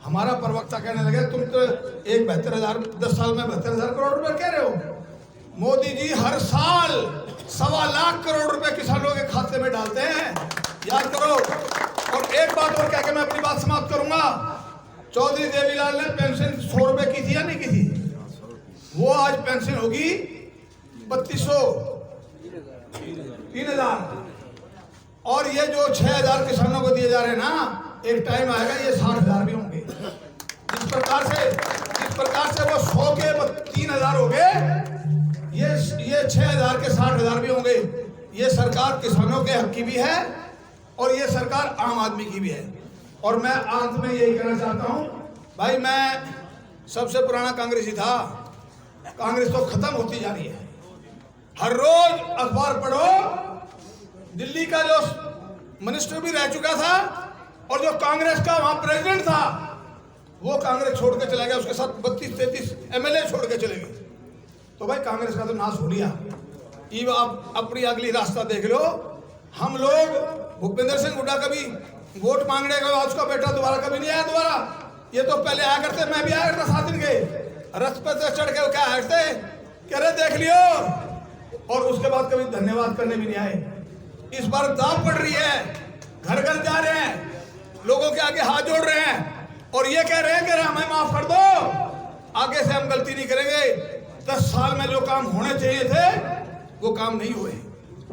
हमारा प्रवक्ता कहने लगे तुम तो 72,000 10 साल में 72,000 करोड़ रुपए कह रहे हो। मोदी जी हर साल 1.25 लाख करोड़ रुपए किसानों के खाते में डालते हैं, याद करो। और एक बात और कह के मैं अपनी बात समाप्त करूंगा। चौधरी देवीलाल ने पेंशन 100 रुपए की थी या नहीं की थी? वो आज पेंशन होगी 3200 3,000। और ये जो 6,000 किसानों को दिए जा रहे हैं ना, एक टाइम आएगा ये 60,000 भी होंगे। जिस प्रकार से वो 100 के 3,000 हो गए, ये 6,000 के 60,000 भी होंगे। ये सरकार किसानों के हक की भी है और ये सरकार आम आदमी की भी है। और मैं अंत में यही कहना चाहता हूं, भाई मैं सबसे पुराना कांग्रेसी था। कांग्रेस तो खत्म होती जा रही है। हर रोज अखबार पढ़ो, दिल्ली का जो मिनिस्टर भी रह चुका था और जो कांग्रेस का वहां प्रेसिडेंट था, वो कांग्रेस छोड़ के चला गया। उसके साथ 32-33 एमएलए छोड़ के चले गए। तो भाई कांग्रेस का तो नाश हो लिया। ये आप अपनी अगली रास्ता देख लो। हम लोग भूपेंद्र सिंह हुड्डा कभी वोट मांगने के बाद उसका बेटा दोबारा कभी नहीं आया दोबारा। ये तो पहले आया करते, मैं भी आया करता 7 दिन के रथ पर चढ़ के क्या आते कह रहे देख लियो, और उसके बाद कभी धन्यवाद करने भी नहीं आए। इस बार दाव पड़ रही है, घर घर जा रहे हैं, लोगों के आगे हाथ जोड़ रहे हैं और ये कह रहे हैं कि हमें माफ कर दो, आगे से हम गलती नहीं करेंगे। 10 साल में जो काम होने चाहिए थे वो काम नहीं हुए।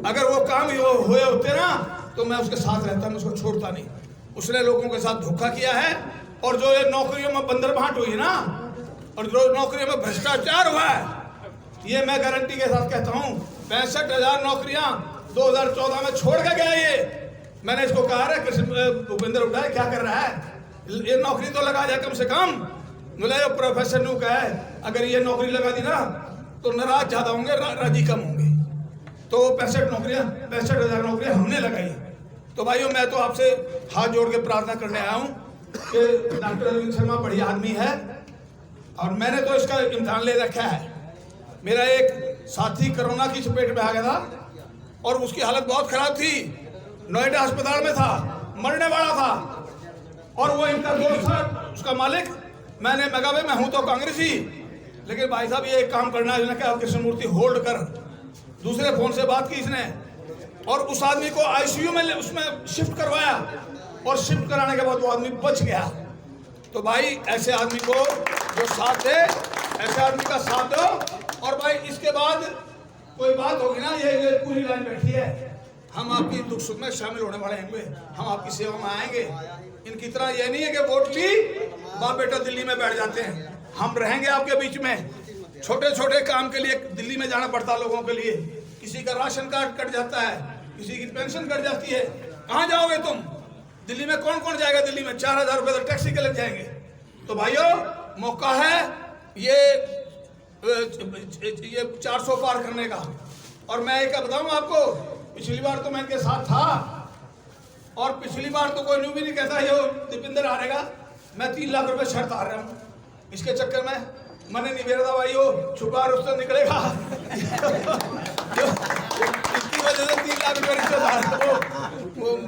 अगर वो काम हुए होते ना तो मैं उसके साथ रहता, मैं उसको छोड़ता नहीं। उसने लोगों के साथ धोखा किया है और जो ये नौकरियों में बंदर बांट हुई ना और जो नौकरियों में भ्रष्टाचार हुआ है, ये मैं गारंटी के साथ कहता हूँ। 65,000 नौकरियां 2014 में छोड़ के गया ये। मैंने इसको कहा है भूपेंद्र हुड्डा क्या कर रहा है, ये नौकरी तो लगा जाए कम से कम। बोले प्रोफेसर ने कहा है अगर ये नौकरी लगा दी ना तो नाराज ज्यादा होंगे, राजी कम होंगे। तो 65,000 नौकरियां हमने लगाई। तो भाइयों मैं तो आपसे हाथ जोड़ के प्रार्थना करने आया हूँ कि डॉक्टर अरविंद शर्मा बढ़िया आदमी है और मैंने तो इसका इम्तिहान ले रखा है। मेरा एक साथी कोरोना की चपेट में आ गया था और उसकी हालत बहुत खराब थी, नोएडा अस्पताल में था, मरने वाला था। और वो इनका दोस्त था, उसका मालिक। मैं कहा भाई मैं हूं तो कांग्रेसी, लेकिन भाई साहब ये एक काम करना है। क्या कृष्णमूर्ति होल्ड कर, दूसरे फोन से बात की इसने और उस आदमी को आईसीयू में उसमें शिफ्ट करवाया और शिफ्ट कराने के बाद वो आदमी बच गया। तो भाई ऐसे आदमी को जो साथ है, ऐसे आदमी का साथ दो। और भाई इसके बाद कोई बात होगी ना, ये पूरी लाइन बैठी है, हम आपकी दुख सुख में शामिल होने वाले होंगे, हम आपकी सेवा में आएंगे। इनकी तरह ये नहीं है कि वोट ली बाप बेटा दिल्ली में बैठ जाते हैं। हम रहेंगे आपके बीच में। छोटे छोटे काम के लिए दिल्ली में जाना पड़ता है लोगों के लिए। किसी का राशन कार्ड कट जाता है, किसी की पेंशन कट जाती है। कहाँ जाओगे तुम? दिल्ली में कौन कौन जाएगा? दिल्ली में 4,000 रुपए तो टैक्सी के लग जाएंगे। तो भाइयों मौका है ये 400 पार करने का। और मैं एक बताऊं आपको, पिछली बार तो मैं इनके साथ था और पिछली बार तो कोई न्यू भी नहीं कहता ये दीपेंद्र हारेगा। मैं 3 लाख रुपए शर्त हार रहा हूँ। इसके चक्कर में मैंने नहीं बेरा था भाई वो छुपा रुस्तम निकलेगा इसकी वजह से 3 लाख रुपए रिश्ते हार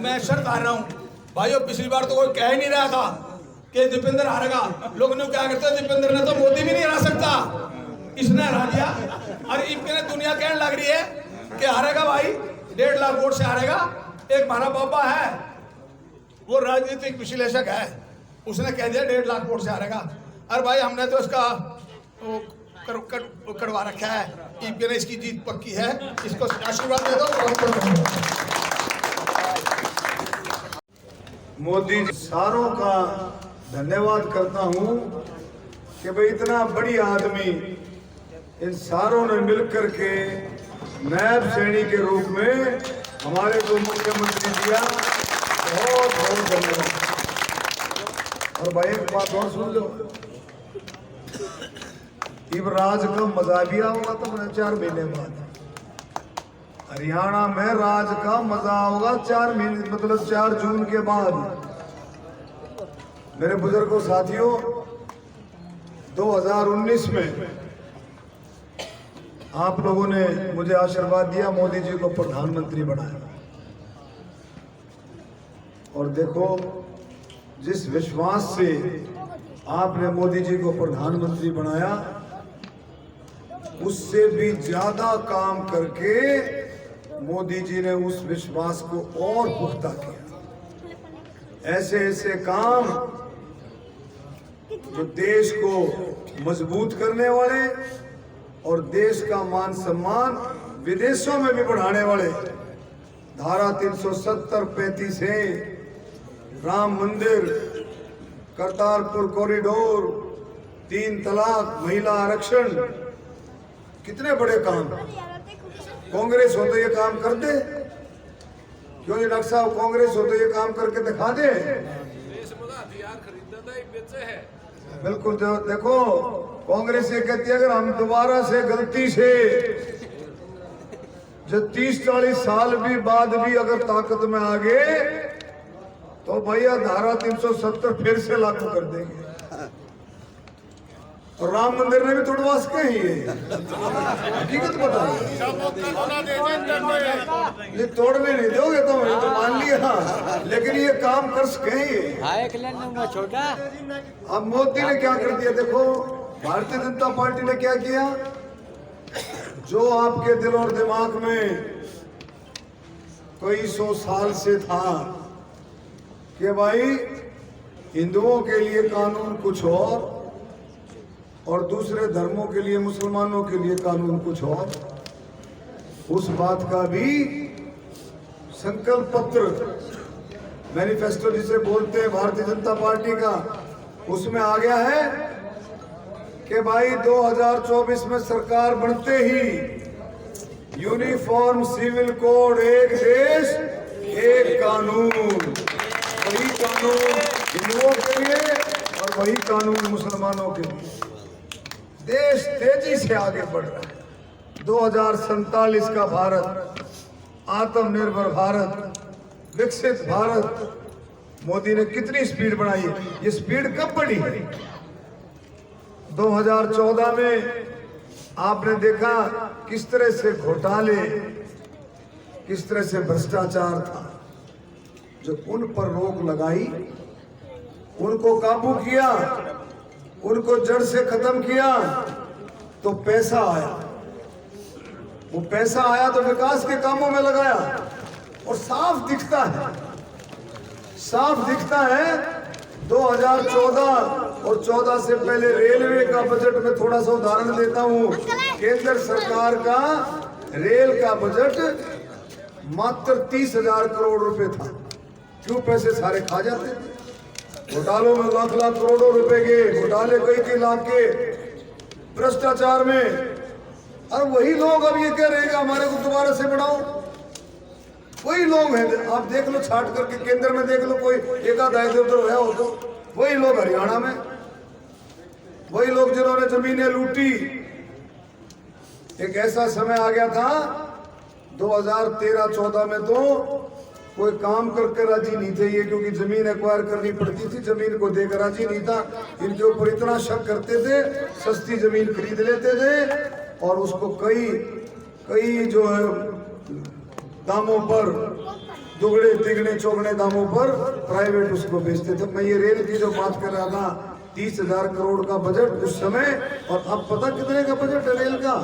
मैं शर्त हार रहा हूँ। भाइयों पिछली बार तो कोई कह ही नहीं रहा था कि दीपेंद्र हारेगा। लोग ने क्या करते, दीपेंद्र ने तो मोदी भी नहीं हरा सकता, इसने हरा दिया। और इनके दुनिया कहने लग रही है कि हारेगा भाई, 1.5 लाख वोट से हारेगा। एक हमारा बाबा है, वो राजनीतिक विश्लेषक है, उसने कह दिया 1.5 लाख वोट से हारेगा। अरे भाई हमने तो इसका करवा रखा है, ईपी ने इसकी जीत पक्की है, इसको आशीर्वाद दे दो। मोदी जी सारों का धन्यवाद करता हूं कि भाई इतना बड़ी आदमी इन सारों ने मिलकर के नायब श्रेणी के रूप में हमारे को मुख्यमंत्री दिया। बहुत बहुत धन्यवाद। और भाई एक बात और सुन लो, राज का मजा भी होगा तो 4 महीने बाद हरियाणा में राज का मजा होगा 4 महीने, मतलब 4 जून के बाद। मेरे बुजुर्गों साथियों, 2019 में आप लोगों ने मुझे आशीर्वाद दिया, मोदी जी को प्रधानमंत्री बनाया। और देखो जिस विश्वास से आपने मोदी जी को प्रधानमंत्री बनाया, उससे भी ज्यादा काम करके मोदी जी ने उस विश्वास को और पुख्ता किया। ऐसे ऐसे काम जो देश को मजबूत करने वाले और देश का मान सम्मान विदेशों में भी बढ़ाने वाले, धारा 370-35 है, राम मंदिर, करतारपुर कॉरिडोर, 3 तलाक, महिला आरक्षण, कितने बड़े काम। कांग्रेस हो तो ये काम कर दे, क्यों नहीं डॉक्टर साहब? कांग्रेस हो तो ये काम करके दिखा दे। बिल्कुल। देखो, कांग्रेस ये कहती है अगर हम दोबारा से गलती से जो 30-40 साल भी बाद भी अगर ताकत में आ गए तो भैया धारा 370 फिर से लागू कर देंगे। और राम मंदिर ने भी तोड़वा सके ही, हकीकत बता, ये तोड़ने नहीं दोगे तो मान लिया, लेकिन ये काम कर सके ही। छोटा अब मोदी ने क्या कर दिया? देखो, भारतीय जनता पार्टी ने क्या किया? जो आपके दिल और दिमाग में कई 100 साल से था कि भाई हिंदुओं के लिए कानून कुछ और दूसरे धर्मों के लिए, मुसलमानों के लिए कानून कुछ और, उस बात का भी संकल्प पत्र, मैनिफेस्टो जिसे बोलते हैं भारतीय जनता पार्टी का, उसमें आ गया है कि भाई 2024 में सरकार बनते ही यूनिफॉर्म सिविल कोड, एक देश एक कानून, वही कानून हिंदुओं के लिए और वही कानून मुसलमानों के लिए। देश तेजी से आगे बढ़ रहा है। 2047 का भारत, आत्मनिर्भर भारत, विकसित भारत, मोदी ने कितनी स्पीड बढ़ाई है। ये स्पीड कब बढ़ी है? 2014 में आपने देखा किस तरह से घोटाले, किस तरह से भ्रष्टाचार था। जो उन पर रोक लगाई, उनको काबू किया, उनको जड़ से खत्म किया, तो पैसा आया। वो पैसा आया तो विकास के कामों में लगाया, और साफ दिखता है 2014 और 14 से पहले रेलवे का बजट में थोड़ा सा उदाहरण देता हूं। केंद्र सरकार का रेल का बजट मात्र 30,000 करोड़ रुपए था। क्यों? पैसे सारे खा जाते थे। घोटालों में लाख लाख करोड़ों रुपए के घोटाले, कई लाख के भ्रष्टाचार में। और वही लोग अब ये कह रहे हैं कि हमारे को दोबारा से बढ़ाओ। वही लोग हैं, आप देख लो, छाट करके केंद्र में देख लो, कोई एक आधा इधर है हो तो वही लोग हरियाणा में, वही लोग जिन्होंने जमीनें लूटी। एक ऐसा समय आ गया था 2013-14 में तो कोई काम करके राजी नहीं थे ये, क्योंकि जमीन एक्वायर करनी पड़ती थी, जमीन को देकर राजी नहीं था। इनके ऊपर इतना शक करते थे, सस्ती जमीन खरीद लेते थे और उसको कई जो है दामों पर, दुगने तिगने चौगने दामों पर प्राइवेट उसको बेचते थे। मैं ये रेल की जो बात कर रहा था, 30,000 करोड़ का बजट उस समय, और अब पता कितने का बजट है रेल का?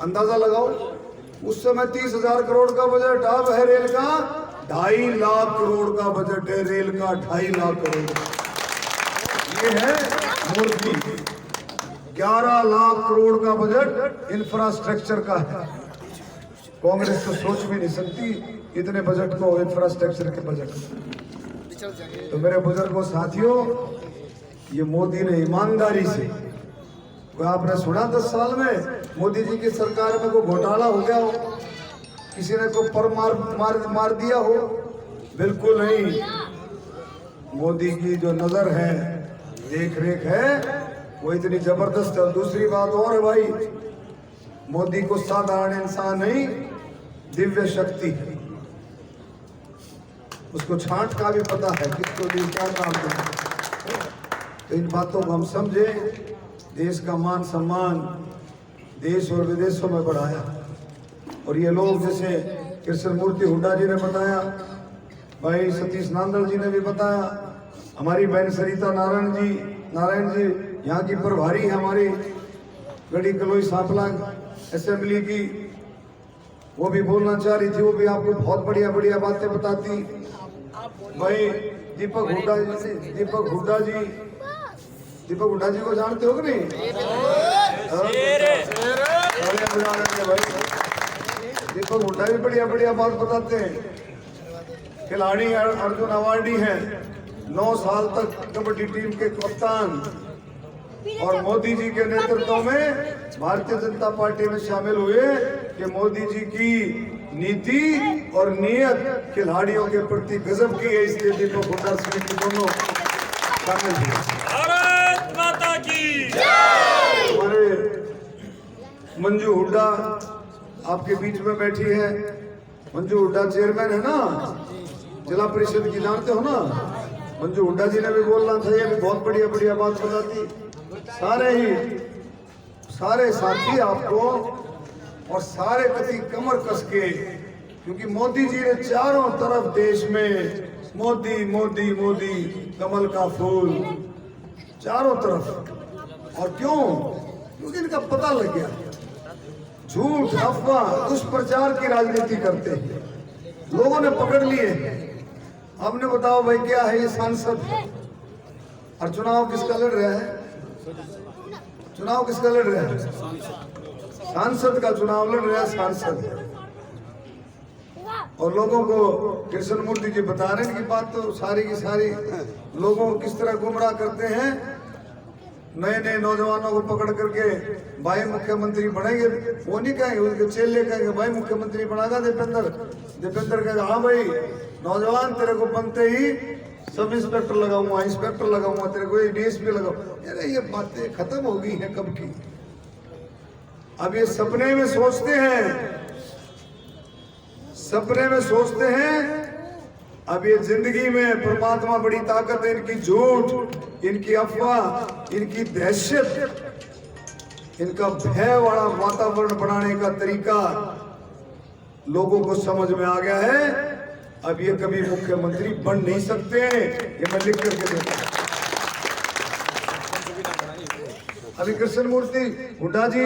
अंदाजा लगाओ। उस समय 30,000 करोड़ का बजट, अब है रेल का 2.5 लाख करोड़ का बजट है। रेल का 2.5 लाख करोड़, ये है मोदी। 11 लाख करोड़ का बजट इंफ्रास्ट्रक्चर का है। कांग्रेस तो सोच भी नहीं सकती इतने बजट को, इंफ्रास्ट्रक्चर के बजट। तो मेरे बुजुर्गों, साथियों, ये मोदी ने ईमानदारी से, कोई आपने सुना 10 साल में मोदी जी की सरकार में कोई घोटाला हो गया हो, किसी ने को पर मार दिया हो? बिल्कुल नहीं। मोदी की जो नजर है, देख रेख है, वो इतनी जबरदस्त है। दूसरी बात और है भाई, मोदी को साधारण इंसान नहीं, दिव्य शक्ति है। उसको छांट का भी पता है किसको भी क्या काम करना है। तो इन बातों को हम समझे, देश का मान सम्मान देश और विदेशों में बढ़ाया। और ये लोग जैसे कृष्ण मूर्ति हुड्डा जी ने बताया, भाई सतीश नांदल जी ने भी बताया, हमारी बहन सरिता नारायण जी यहाँ की प्रभारी है हमारी गढ़ी कलोई सांपला असेंबली की, वो भी बोलना चाह रही थी, वो भी आपको बहुत बढ़िया बढ़िया बातें बताती। भाई दीपक हुड्डा जी को जानते हो कि नहीं? भाई दीपक हुड्डा भी बढ़िया बढ़िया बात बताते हैं। खिलाड़ी अर्जुन अवार्डी हैं, 9 साल तक कबड्डी टीम के कप्तान, और मोदी जी के नेतृत्व में भारतीय जनता पार्टी में शामिल हुए कि मोदी जी की नीति और नियत खिलाड़ियों के प्रति गजब की है, इसलिए दीपक हुड्डा समिति दोनों शामिल थे। भारत माता की जय। हमारे मंजू हुड्डा आपके बीच में बैठी है। मंजू हुड्डा चेयरमैन है ना जिला परिषद की, जानते हो ना? मंजू हुड्डा जी ने भी बोलना था, ये भी बहुत बढ़िया बढ़िया बात बताती। सारे साथी आपको और सारे कति कमर कस के, क्योंकि मोदी जी ने चारों तरफ देश में मोदी मोदी मोदी कमल का फूल चारों तरफ। और क्यों? क्योंकि इनका पता लग गया झूठ अफवाह दुष्प्रचार की राजनीति करते हैं, लोगों ने पकड़ लिए। आपने बताओ भाई क्या है ये सांसद, और चुनाव किसका लड़ रहा है? चुनाव किसका लड़ रहा है? सांसद का चुनाव लड़ रहा है, सांसद। और लोगों को कृष्ण मूर्ति जी बता रहे हैं कि बात तो सारी की सारी लोगों को किस तरह गुमराह करते हैं। नए नए नौजवानों को पकड़ करके भाई मुख्यमंत्री बनेंगे, वो नहीं कहेंगे, उनके चेले कहेंगे भाई मुख्यमंत्री बनाएगा दीपेंद्र कहेगा हाँ भाई नौजवान तेरे को बनते ही सब इंस्पेक्टर लगाऊंगा, इंस्पेक्टर लगाऊंगा, तेरे को डीएसपी लगाऊं। अरे ये बातें खत्म हो गई हैं कब की। अब ये सपने में सोचते हैं। अब ये जिंदगी में परमात्मा बड़ी ताकत है, इनकी झूठ, इनकी अफवाह, इनकी दहशत, इनका भय वाला वातावरण बनाने का तरीका लोगों को समझ में आ गया है। अब ये कभी मुख्यमंत्री बन नहीं सकते, ये मैं लिख करके देता हूं। अभी कृष्ण मूर्ति हुड्डा जी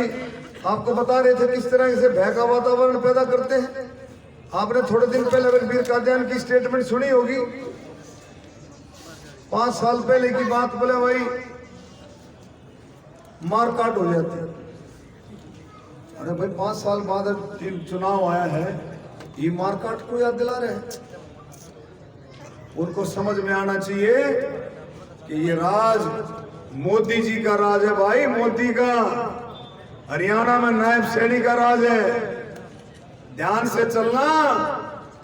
आपको बता रहे थे किस तरह से भय का वातावरण पैदा करते हैं। आपने थोड़े दिन पहले रणबीर कादियान की स्टेटमेंट सुनी होगी, 5 साल पहले की बात। बोले भाई मारकाट हो जाती। अरे भाई 5 साल बाद चुनाव आया है, ये मारकाट को याद दिला रहे हैं। उनको समझ में आना चाहिए कि ये राज मोदी जी का राज है भाई, मोदी का। हरियाणा में नायब सैनी का राज है, ध्यान से चलना।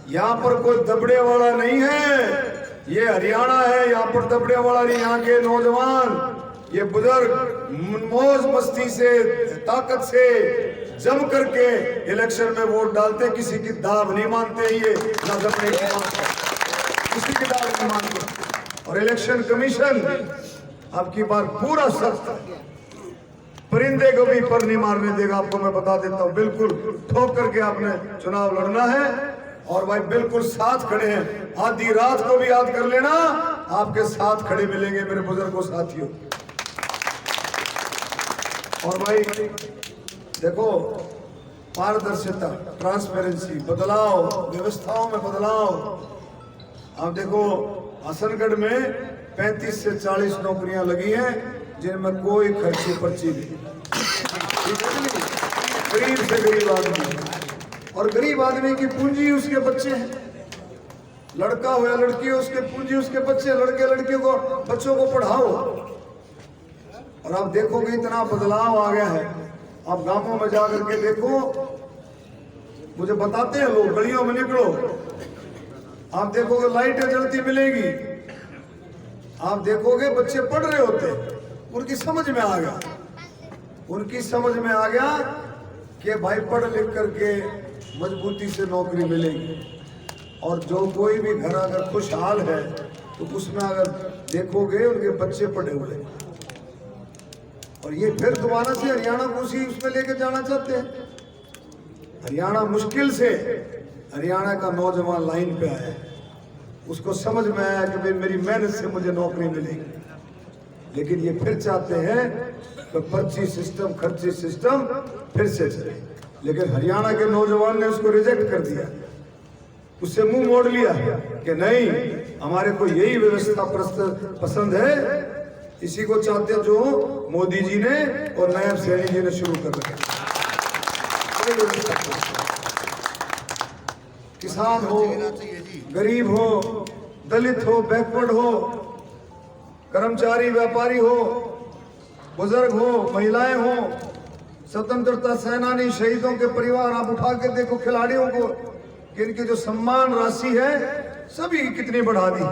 यहाँ पर कोई दबड़े वाला नहीं है, ये हरियाणा है, यहाँ पर दबड़े वाला नहीं। यहाँ के नौजवान, ये बुजुर्ग मौज मस्ती से, ताकत से जम करके इलेक्शन में वोट डालते, किसी की दाव नहीं मानते, ये ना दबने की मानते, किसी की दाव नहीं मानते। और इलेक्शन कमीशन अब की बार पूरा सख्त, परिंदे को भी पर नहीं मारने देगा, आपको मैं बता देता हूं। बिल्कुल ठोक करके आपने चुनाव लड़ना है, और भाई बिल्कुल साथ खड़े हैं। आधी रात को भी याद कर लेना, आपके साथ खड़े मिलेंगे मेरे बुजुर्गों साथियों। और भाई देखो पारदर्शिता, ट्रांसपेरेंसी, बदलाव, व्यवस्थाओं में बदलाव। आप देखो हसनगढ़ में 35 से 40 नौकरियां लगी हैं जिनमें कोई खर्ची पर्ची नहीं, गरीब से गरीब आदमी। और गरीब आदमी की पूंजी उसके बच्चे हैं, लड़का हो या लड़की हो उसके पूंजी उसके बच्चे। लड़के लड़कियों को, बच्चों को पढ़ाओ। और आप देखोगे इतना बदलाव आ गया है। आप गांवों में जाकर के देखो, मुझे बताते हैं लोग, गलियों में निकलो, आप देखोगे लाइटें जलती मिलेगी, आप देखोगे बच्चे पढ़ रहे होते। उनकी समझ में आ गया, उनकी समझ में आ गया कि भाई पढ़ लिख करके मजबूती से नौकरी मिलेगी। और जो कोई भी घर अगर खुशहाल है तो उसमें अगर देखोगे उनके बच्चे पढ़े हुए हैं। और ये फिर दोबारा से हरियाणा को उसी उसमें लेके जाना चाहते हैं। हरियाणा मुश्किल से, हरियाणा का नौजवान लाइन पे आया है। उसको समझ में आया कि भाई मेरी मेहनत से मुझे नौकरी मिलेगी। लेकिन ये फिर चाहते हैं कि पर्ची सिस्टम, खर्ची सिस्टम फिर से चले। लेकिन हरियाणा के नौजवान ने उसको रिजेक्ट कर दिया, उससे मुंह मोड़ लिया कि नहीं, हमारे को यही व्यवस्था पसंद है, इसी को चाहते हैं जो मोदी जी ने और नायब सैनी जी ने शुरू कर रखा। किसान हो, गरीब हो, दलित हो, बैकवर्ड हो, कर्मचारी, व्यापारी हो, बुजुर्ग हो, महिलाएं हो, स्वतंत्रता सेनानी, शहीदों के परिवार, आप उठा के देखो खिलाड़ियों को कि इनकी जो सम्मान राशि है सभी कितनी बढ़ा दी।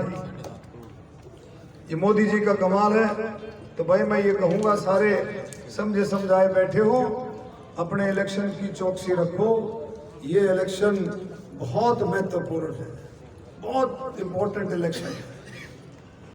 ये मोदी जी का कमाल है। तो भाई मैं ये कहूंगा, सारे समझे समझाए बैठे हो, अपने इलेक्शन की चौकसी रखो। ये इलेक्शन बहुत महत्वपूर्ण है, बहुत इंपॉर्टेंट इलेक्शन है।